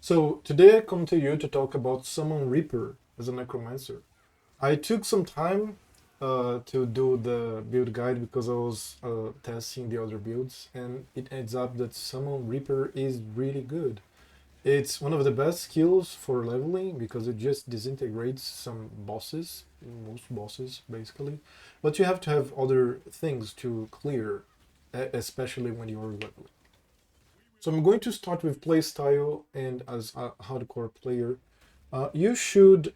So today I come to you to talk about Summon Reaper as a necromancer. I took some time to do the build guide because I was testing the other builds, and it ends up that Summon Reaper is really good. It's one of the best skills for leveling because it just disintegrates some bosses, most bosses basically. But you have to have other things to clear, especially when you're leveling. So I'm going to start with playstyle, and as a hardcore player, you should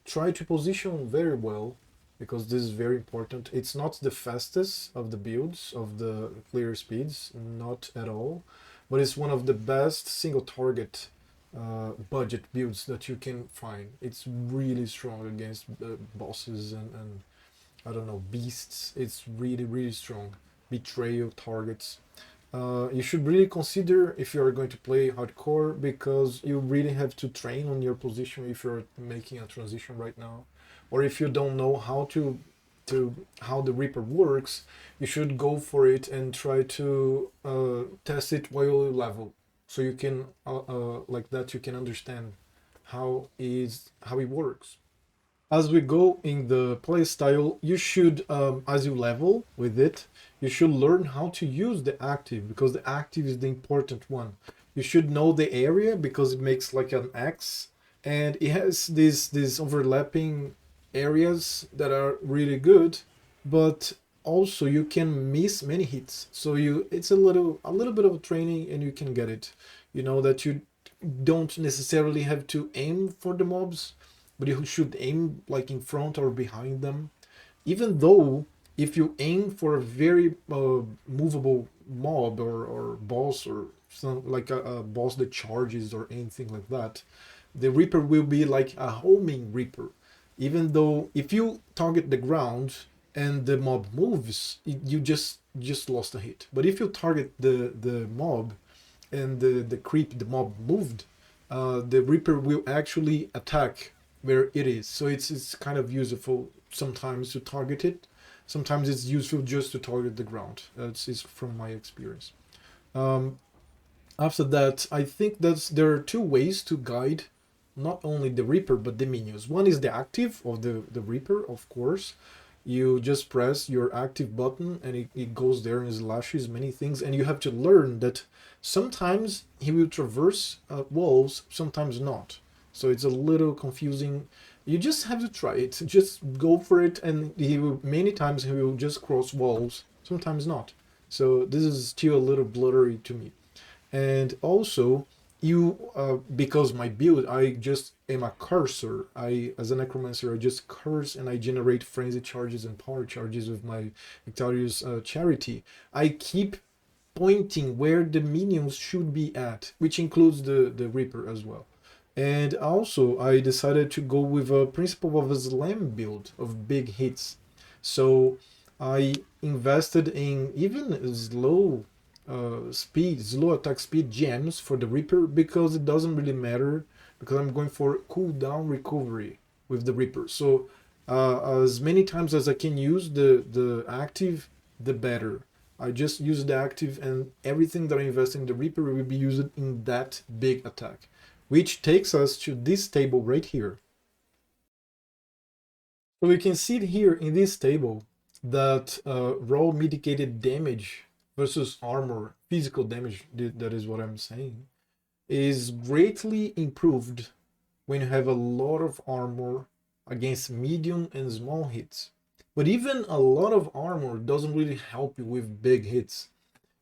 try to position very well because this is very important. It's not the fastest of the builds of the clear speeds, not at all, but it's one of the best single target budget builds that you can find. It's really strong against bosses and I don't know, beasts. It's really, really strong. Betrayal targets. You should really consider if you are going to play hardcore because you really have to train on your position if you're making a transition right now, or if you don't know how to how the Reaper works, you should go for it and try to test it while you level, so you can like that you can understand how it works. As we go in the play style, you should, as you level with it, you should learn how to use the active because the active is the important one. You should know the area because it makes like an X, and it has these overlapping areas that are really good, but also you can miss many hits. So you it's a little bit of training and you can get it. You know that you don't necessarily have to aim for the mobs, but you should aim like in front or behind them. Even though if you aim for a very movable mob or boss or some like a boss that charges or anything like that, the Reaper will be like a homing Reaper. Even though if you target the ground and the mob moves, you just lost a hit. But if you target the mob and the mob moved, the Reaper will actually attack where it is. So it's kind of useful sometimes to target it. Sometimes it's useful just to target the ground. That's from my experience. Um, After that, I think there are two ways to guide not only the Reaper but the minions. One is the active of the Reaper, of course. You just press your active button and it goes there and slashes many things, and you have to learn that sometimes he will traverse walls, sometimes not. So it's a little confusing. You just have to try it. Just go for it, and he will many times he will just cross walls, sometimes not. So this is still a little blurry to me. And also you because my build, I just am a cursor. I, as a necromancer, I just curse and I generate frenzy charges and power charges with my victorious charity. I keep pointing where the minions should be at, which includes the Reaper as well. And also I decided to go with a principle of a slam build of big hits. So I invested in even slow attack speed gems for the Reaper because it doesn't really matter, because I'm going for cooldown recovery with the Reaper. So as many times as I can use the active, the better. I just use the active, and everything that I invest in the Reaper will be used in that big attack. Which takes us to this table right here. So we can see here in this table that raw mitigated damage versus armor, physical damage, that is what I'm saying, is greatly improved when you have a lot of armor against medium and small hits. But even a lot of armor doesn't really help you with big hits.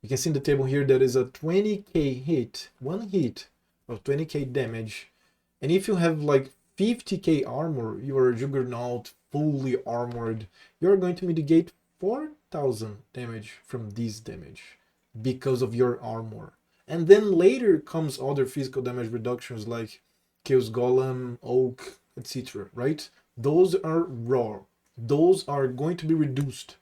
You can see in the table here that is a 20k hit, one hit of 20k damage. And if you have like 50k armor, you are a juggernaut, fully armored, you're going to mitigate 4000 damage from this damage because of your armor. And then later comes other physical damage reductions like kills golem, oak, etc. Right? Those are raw. Those are going to be reduced.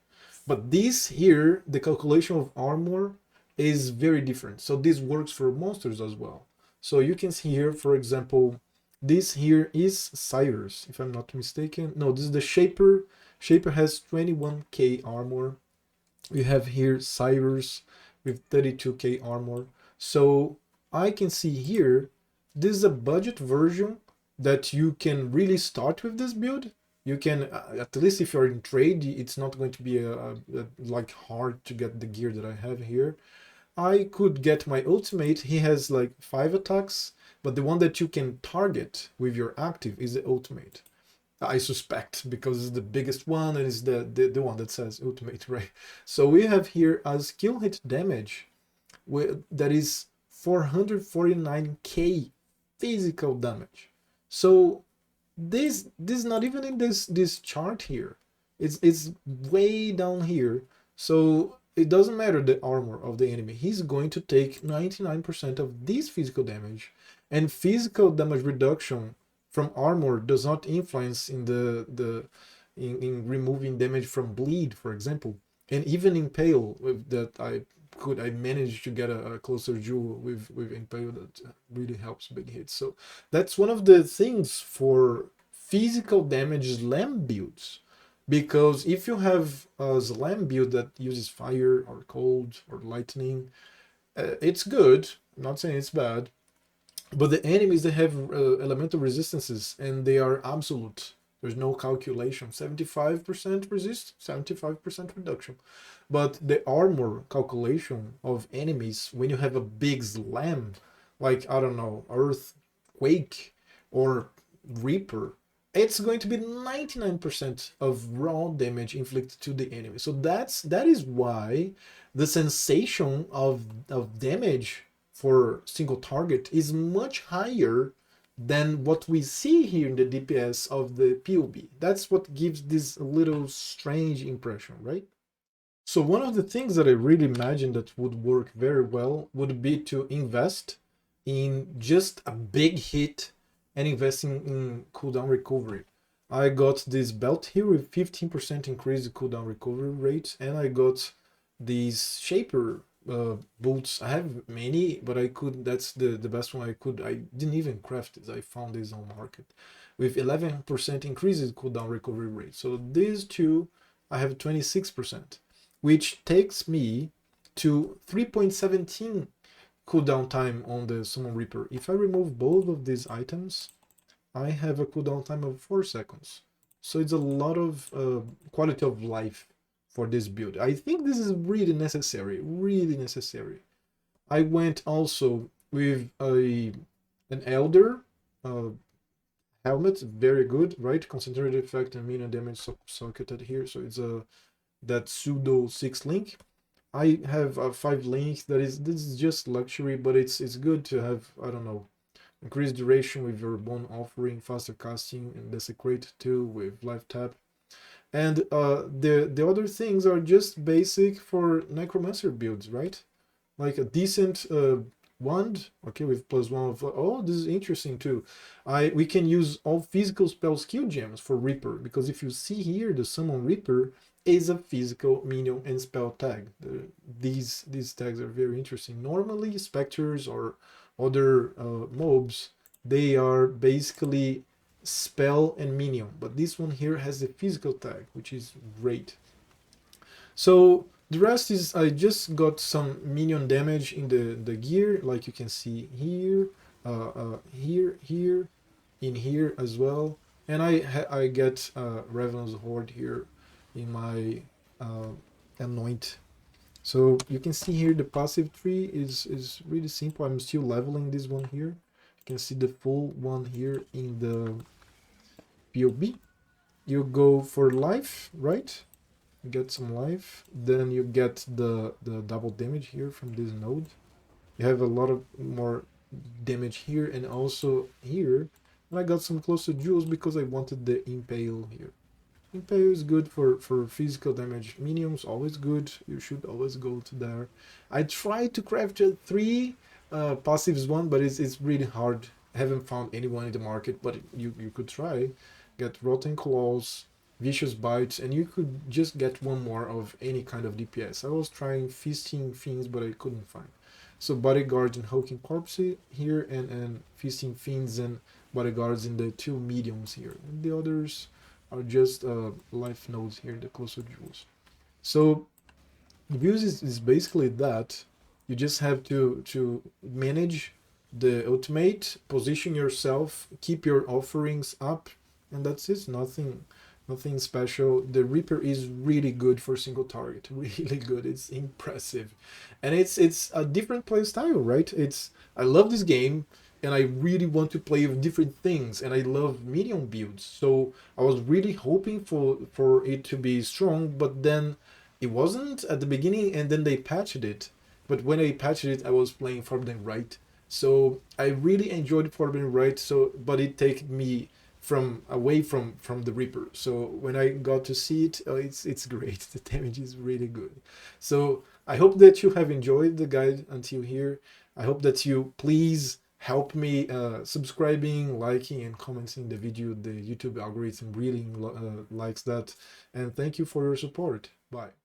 But this here, the calculation of armor is very different. So this works for monsters as well. So you can see here, for example, this here is Cyrus, if I'm not mistaken. No, this is the Shaper. Shaper has 21k armor. We have here Cyrus with 32k armor. So I can see here this is a budget version that you can really start with this build. You can, at least if you're in trade, it's not going to be like hard to get the gear that I have here. I could get my ultimate. He has like 5 attacks, but the one that you can target with your active is the ultimate. I suspect, because it's the biggest one and it's the one that says ultimate, right? So we have here a skill hit damage that is 449k physical damage. So this is not even in this chart here. It's way down here. So it doesn't matter the armor of the enemy. He's going to take 99% of this physical damage, and physical damage reduction from armor does not influence in in removing damage from bleed, for example, and even impale that I managed to get a closer jewel with impale that really helps big hits. So that's one of the things for physical damage slam builds, because if you have a slam build that uses fire or cold or lightning, it's good. I'm not saying it's bad, but the enemies, they have elemental resistances and they are absolute. There's no calculation. 75% resist, 75% reduction. But the armor calculation of enemies, when you have a big slam, like, I don't know, Earthquake or Reaper, it's going to be 99% of raw damage inflicted to the enemy. So that is why the sensation of damage for single target is much higher than what we see here in the DPS of the PoE. That's what gives this little strange impression, right? So one of the things that I really imagine that would work very well would be to invest in just a big hit and investing in cooldown recovery. I got this belt here with 15% increased cooldown recovery rate, and I got these shaper boots. I have many, but that's the best one I could. I didn't even craft this. I found this on market with 11% increased cooldown recovery rate. So these two, I have 26%, which takes me to 3.17 cooldown time on the Summon Reaper. If I remove both of these items, I have a cooldown time of 4 seconds. So it's a lot of quality of life for this build. I think this is really necessary, really necessary. I went also with an Elder helmet, very good, right? Concentrated effect and minion damage socketed here. So it's that pseudo 6 link. I have a 5 link this is just luxury, but it's good to have, I don't know, increased duration with your bone offering, faster casting, and desecrate too with life tap. And the other things are just basic for necromancer builds, right? Like a decent wand, okay, with +1 of, oh, this is interesting too. We can use all physical spell skill gems for Reaper, because if you see here, the Summon Reaper is a physical minion and spell tag. These tags are very interesting. Normally, specters or other mobs, they are basically spell and minion, but this one here has the physical tag, which is great. So the rest is, I just got some minion damage in the gear, like you can see here, here, in here as well, and I get Revenant's Horde here in my anoint. So you can see here the passive tree is really simple. I'm still leveling this one here. You can see the full one here in the PoB. You go for life, right? You get some life. Then you get the double damage here from this node. You have a lot of more damage here and also here. And I got some closer jewels because I wanted the impale here. Impale is good for physical damage. Minions, always good. You should always go to there. I tried to craft 3 passives one, but it's really hard. I haven't found anyone in the market, but you could try. Get Rotten Claws, Vicious Bites, and you could just get one more of any kind of DPS. I was trying Feasting Fiends, but I couldn't find. So Bodyguards and Hulking Corpse here, and Feasting Fiends and Bodyguards in the 2 mediums here. And the others are just life nodes here, the closer jewels. So the build is basically that. You just have to manage the ultimate, position yourself, keep your offerings up, and that's it. Nothing special. The Reaper is really good for single target, really good. It's impressive, and it's a different play style, right? I love this game, and I really want to play with different things, and I love minion builds. So I was really hoping for it to be strong, but then it wasn't at the beginning, and then they patched it. But when I patched it, I was playing Forbidden Right. So I really enjoyed Forbidden Right. So, but it take me from away from the Reaper. So when I got to see it, it's great. The damage is really good. So I hope that you have enjoyed the guide until here. I hope that you please help me subscribing, liking, and commenting the video. The YouTube algorithm really likes that. And thank you for your support. Bye.